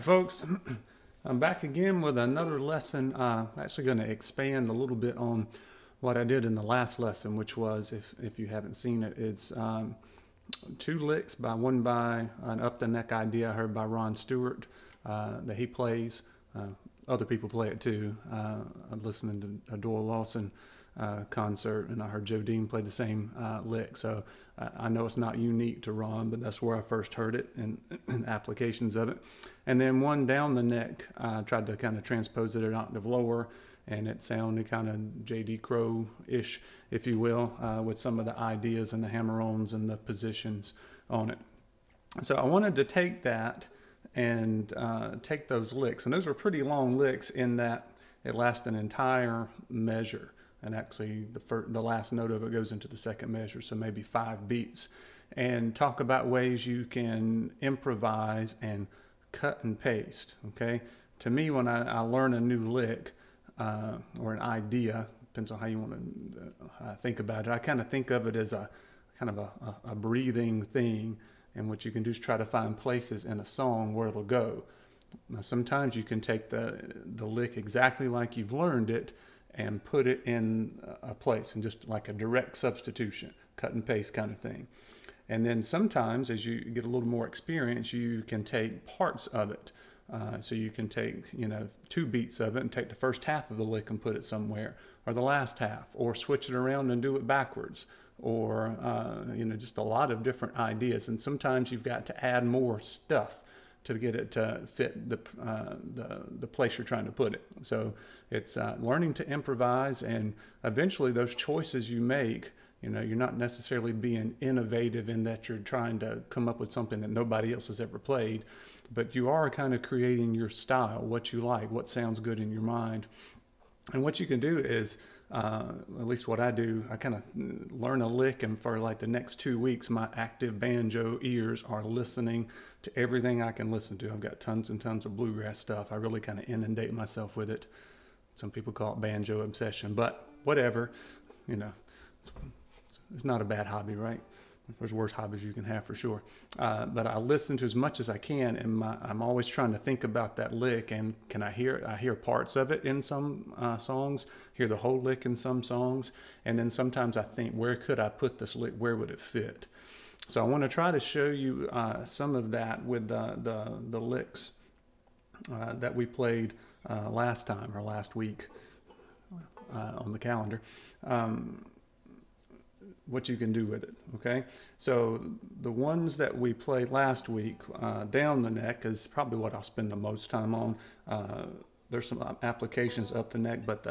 right, folks, I'm back again with another lesson. Actually going to expand a little bit on what I did in the last lesson, which was, if you haven't seen it, it's two licks, one by an up the neck idea I heard by Ron Stewart that he plays. Other people play it too. I'm listening to a Doyle Lawson concert, and I heard Joe Dean play the same lick. So I know it's not unique to Ron, but that's where I first heard it and applications of it. And then one down the neck, I tried to kind of transpose it an octave lower, and it sounded kind of JD Crowe-ish, if you will, with some of the ideas and the hammer-ons and the positions on it. So I wanted to take that and take those licks, and those were pretty long licks in that it lasts an entire measure. And actually, the last note of it goes into the second measure, so maybe 5 beats. And talk about ways you can improvise and cut and paste, okay? To me, when I learn a new lick or an idea, depends on how you want to think about it, I kind of think of it as a kind of a breathing thing. And what you can do is try to find places in a song where it'll go. Now, sometimes you can take the lick exactly like you've learned it and put it in a place, and just like a direct substitution, cut and paste kind of thing. And then sometimes, as you get a little more experience, you can take parts of it. So you can take, 2 beats of it and take the first half of the lick and put it somewhere, or the last half, or switch it around and do it backwards, or just a lot of different ideas. And sometimes you've got to add more stuff to get it to fit the place you're trying to put it. So it's learning to improvise, and eventually those choices you make, you're not necessarily being innovative in that you're trying to come up with something that nobody else has ever played, but you are kind of creating your style, what you like, what sounds good in your mind. And what you can do is, at least what I do, I kind of learn a lick, and for like the next 2 weeks, my active banjo ears are listening to everything I can listen to. I've got tons and tons of bluegrass stuff. I really kind of inundate myself with it. Some people call it banjo obsession, but whatever, it's not a bad hobby, right? There's worse hobbies you can have for sure. But I listen to as much as I can, and I'm always trying to think about that lick, and can I hear it? I hear parts of it in some songs, hear the whole lick in some songs, and then sometimes I think, where could I put this lick? Where would it fit? So I want to try to show you some of that with the licks that we played last time, or last week on the calendar. What you can do with it, okay? So the ones that we played last week, down the neck is probably what I'll spend the most time on. There's some applications up the neck, but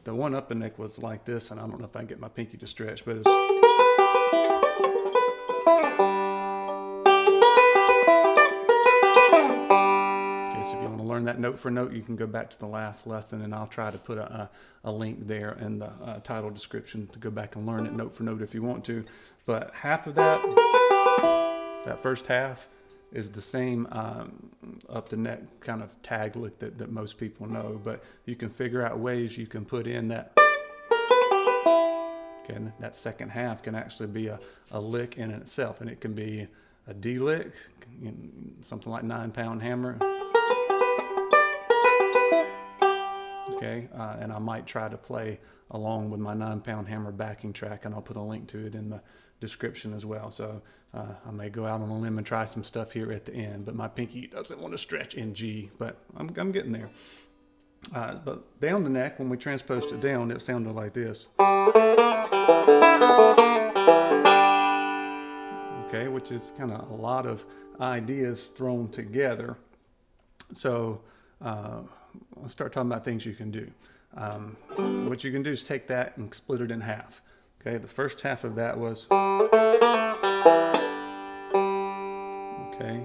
the one up the neck was like this, and I don't know if I can get my pinky to stretch, but it's... So if you want to learn that note for note, you can go back to the last lesson, and I'll try to put a link there in the title description to go back and learn it note for note if you want to. But half of that first half, is the same up the neck kind of tag lick that most people know. But you can figure out ways you can put in that. Okay, and that second half can actually be a lick in itself, and it can be a D lick, something like 9-pound hammer. Okay, and I might try to play along with my 9-pound hammer backing track, and I'll put a link to it in the description as well. So I may go out on a limb and try some stuff here at the end, but my pinky doesn't want to stretch in G, but I'm getting there. But down the neck, when we transposed it down, it sounded like this. Okay, which is kind of a lot of ideas thrown together. So let's start talking about things you can do. What you can do is take that and split it in half. Okay, the first half of that was... Okay.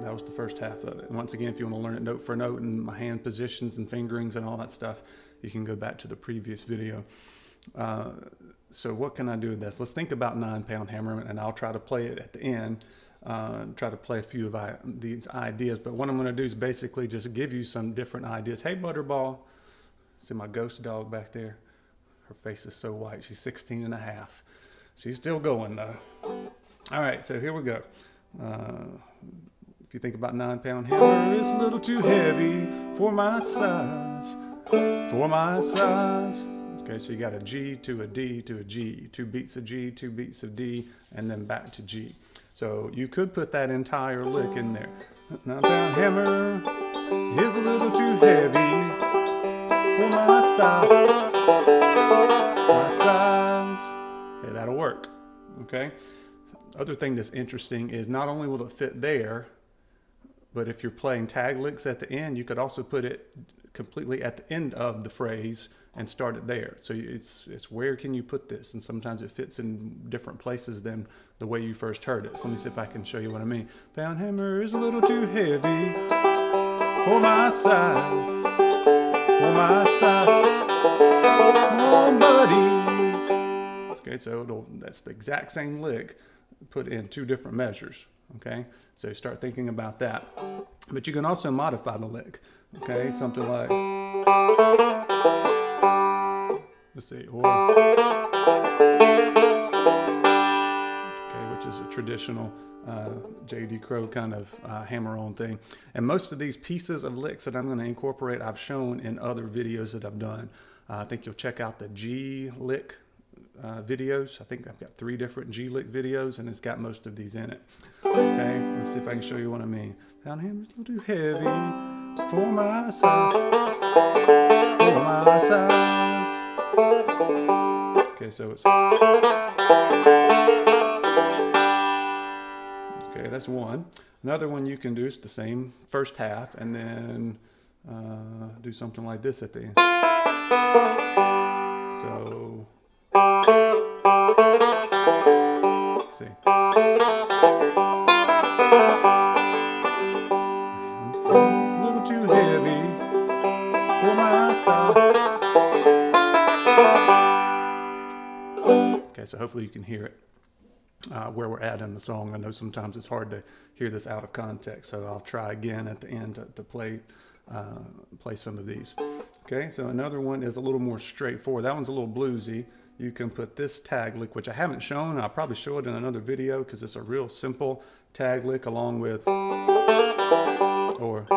That was the first half of it. And once again, if you want to learn it note for note and my hand positions and fingerings and all that stuff, you can go back to the previous video. So what can I do with this? Let's think about 9-pound hammer, and I'll try to play it at the end. Try to play a few of these ideas, but what I'm going to do is basically just give you some different ideas. Hey, Butterball. See my ghost dog back there? Her face is so white. She's 16 and a half. She's still going though. All right, so here we go. If you think about 9-pound hammer, it's a little too heavy for my size, for my size. Okay, so you got a G to a D to a G, 2 beats of G, 2 beats of D, and then back to G. So you could put that entire lick in there. 9-pound hammer is a little too heavy for my size, my size. Okay, that'll work, okay? Other thing that's interesting is not only will it fit there, but if you're playing tag licks at the end, you could also put it completely at the end of the phrase and start it there. So it's where can you put this? And sometimes it fits in different places than the way you first heard it. So let me see if I can show you what I mean. Pound hammer is a little too heavy for my size, for my size. Oh, buddy. Okay, so that's the exact same lick put in 2 different measures. Okay, so start thinking about that. But you can also modify the lick. Okay, something like, let's see, or, okay, which is a traditional JD Crowe kind of hammer-on thing. And most of these pieces of licks that I'm going to incorporate, I've shown in other videos that I've done. I think you'll check out the G lick videos. I think I've got 3 different G lick videos, and it's got most of these in it. Okay, let's see if I can show you what I mean. Pound hammer's a little too heavy for my size, for my size. Okay, so it's, okay, that's one. Another one you can do is the same first half, and then do something like this at the end. So, let's see. A little too heavy for my size. Okay, so hopefully you can hear it where we're at in the song. I know sometimes it's hard to hear this out of context, so I'll try again at the end to play some of these. Okay, so another one is a little more straightforward. That one's a little bluesy. You can put this tag lick, which I haven't shown. I'll probably show it in another video because it's a real simple tag lick, along with, or,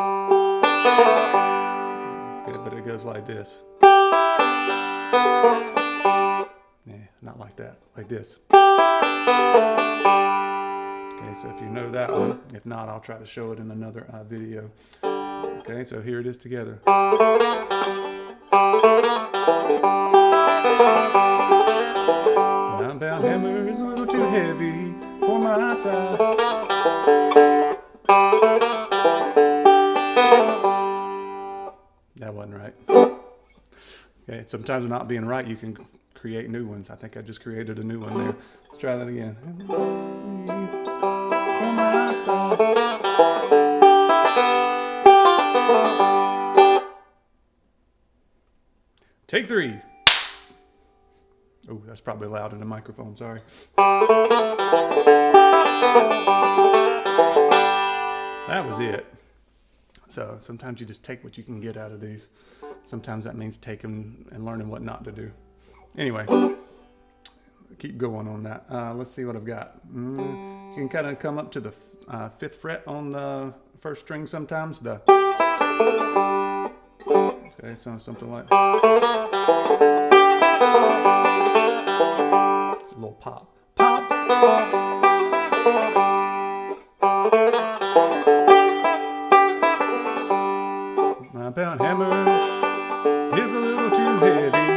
okay, but it goes like this. Yeah, not like that, like this. Okay, so if you know that one, if not, I'll try to show it in another video. Okay, so here it is together. 9-pound hammer is a little too heavy for my size. That wasn't right. Okay, sometimes not being right, you can create new ones. I think I just created a new one there. Let's try that again. For my size. Take 3. Oh, that's probably loud in the microphone, sorry. That was it. So sometimes you just take what you can get out of these. Sometimes that means taking and learning what not to do. Anyway, keep going on that. Let's see what I've got. You can kind of come up to the 5th fret on the 1st string sometimes. Okay, so something like, it's a little pop. Pop. 9-pound hammer is a little too heavy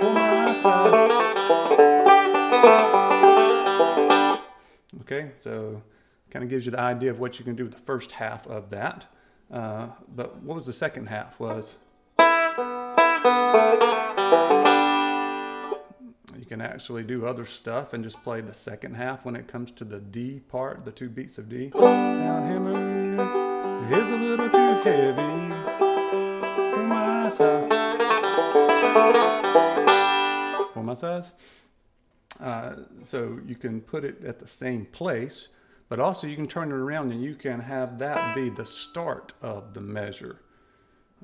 for my size. Okay, so kind of gives you the idea of what you can do with the first half of that. But what was the second half? Was you can actually do other stuff and just play the second half when it comes to the D part, the 2 beats of D. Pound hammer is a little too heavy for my size. For my size. So you can put it at the same place, but also you can turn it around and you can have that be the start of the measure.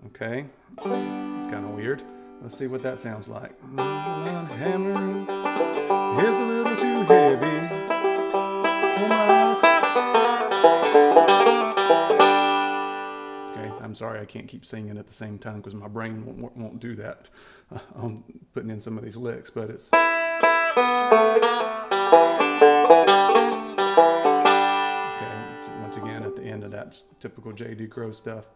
Okay, kind of weird. Let's see what that sounds like. My hammer is a little too heavy sorry I can't keep singing at the same time because my brain won't do that on putting in some of these licks, but it's... Okay, once again at the end of that typical JD Crowe stuff.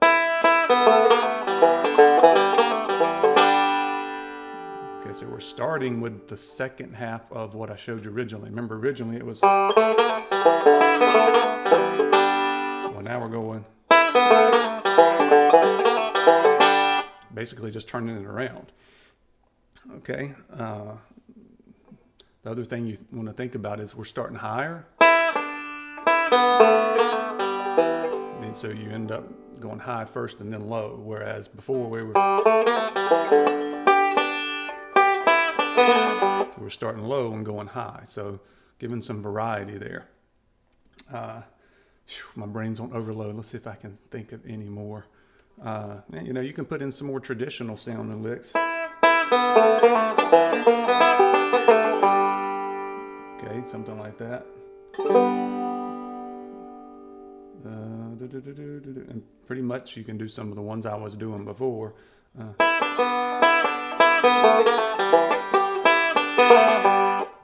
Okay, so we're starting with the second half of what I showed you originally. Remember, originally it was... Well, now we're going... Basically just turning it around. Okay, the other thing you want to think about is we're starting higher. And so you end up going high first and then low, whereas before we were starting low and going high. So giving some variety there. My brain's on overload. Let's see if I can think of any more. You know, you can put in some more traditional sounding licks. Okay, something like that. And pretty much you can do some of the ones I was doing before.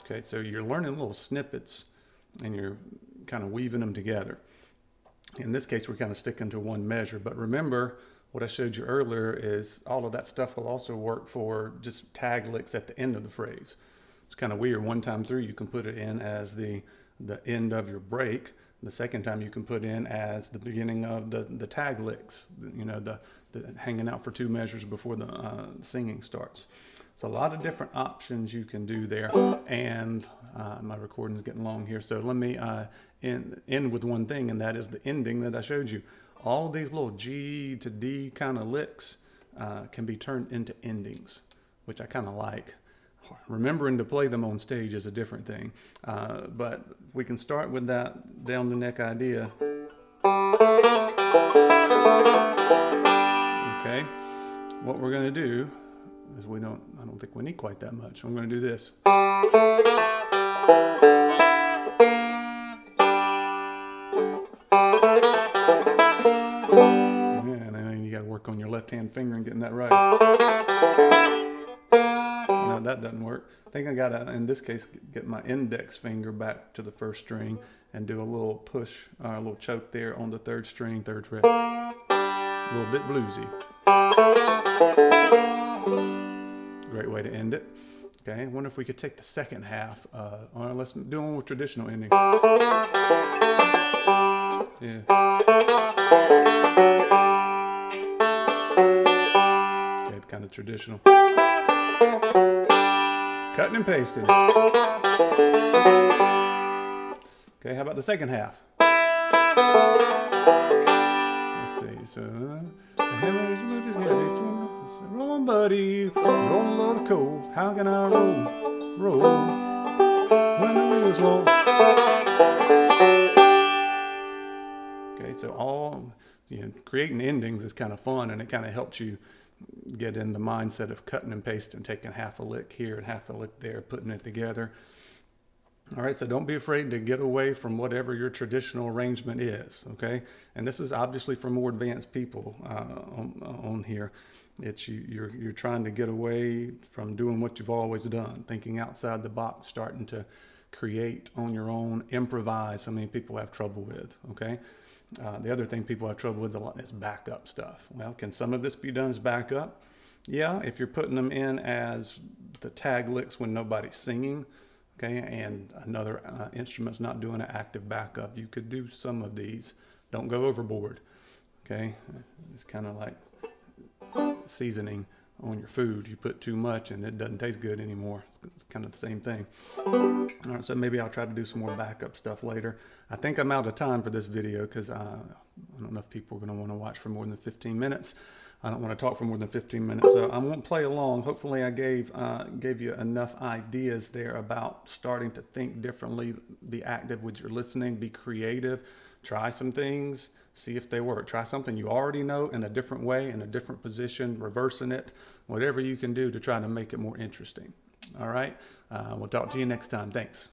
Okay, so you're learning little snippets and you're kind of weaving them together. In this case, we're kind of sticking to one measure, but remember what I showed you earlier is all of that stuff will also work for just tag licks at the end of the phrase. It's kind of weird. One time through, you can put it in as the end of your break. The second time you can put in as the beginning of the tag licks, you know, the hanging out for 2 measures before the singing starts. It's a lot of different options you can do there. And my recording's getting long here, so let me end with one thing, and that is the ending that I showed you. All of these little G to D kind of licks can be turned into endings, which I kind of like. Remembering to play them on stage is a different thing. But if we can start with that down the neck idea. Okay, what we're going to do is I don't think we need quite that much. I'm going to do this. And then you got to work on your left-hand finger and getting that right. No, that doesn't work. I think I got to, in this case, get my index finger back to the first string and do a little push, a little choke there on the 3rd string, 3rd fret. A little bit bluesy. Great way to end it. Okay, I wonder if we could take the second half. Or let's do one more traditional ending. Yeah. Okay, it's kind of traditional. Cutting and pasting. Okay, how about the second half? Let's see. So, the hammer is lifted heavy from roll on, buddy. Rolling a load of coal. How can I roll when the wheels roll? Okay, so creating endings is kind of fun, and it kind of helps you get in the mindset of cutting and pasting, taking half a lick here and half a lick there, putting it together. All right, so don't be afraid to get away from whatever your traditional arrangement is, okay? And this is obviously for more advanced people on here. It's you're trying to get away from doing what you've always done, thinking outside the box, starting to create on your own, improvise. Something people have trouble with, okay? The other thing people have trouble with a lot is backup stuff. Well, can some of this be done as backup? Yeah, if you're putting them in as the tag licks when nobody's singing, okay, and another instrument's not doing an active backup, you could do some of these. Don't go overboard, okay? It's kind of like seasoning on your food. You put too much and it doesn't taste good anymore. It's kind of the same thing. All right, so maybe I'll try to do some more backup stuff later. I think I'm out of time for this video because I don't know if people are going to want to watch for more than 15 minutes. I don't want to talk for more than 15 minutes, so I won't play along. Hopefully I gave you enough ideas there about starting to think differently, be active with your listening, be creative, try some things, see if they work. Try something you already know in a different way, in a different position, reversing it, whatever you can do to try to make it more interesting. All right, we'll talk to you next time. Thanks.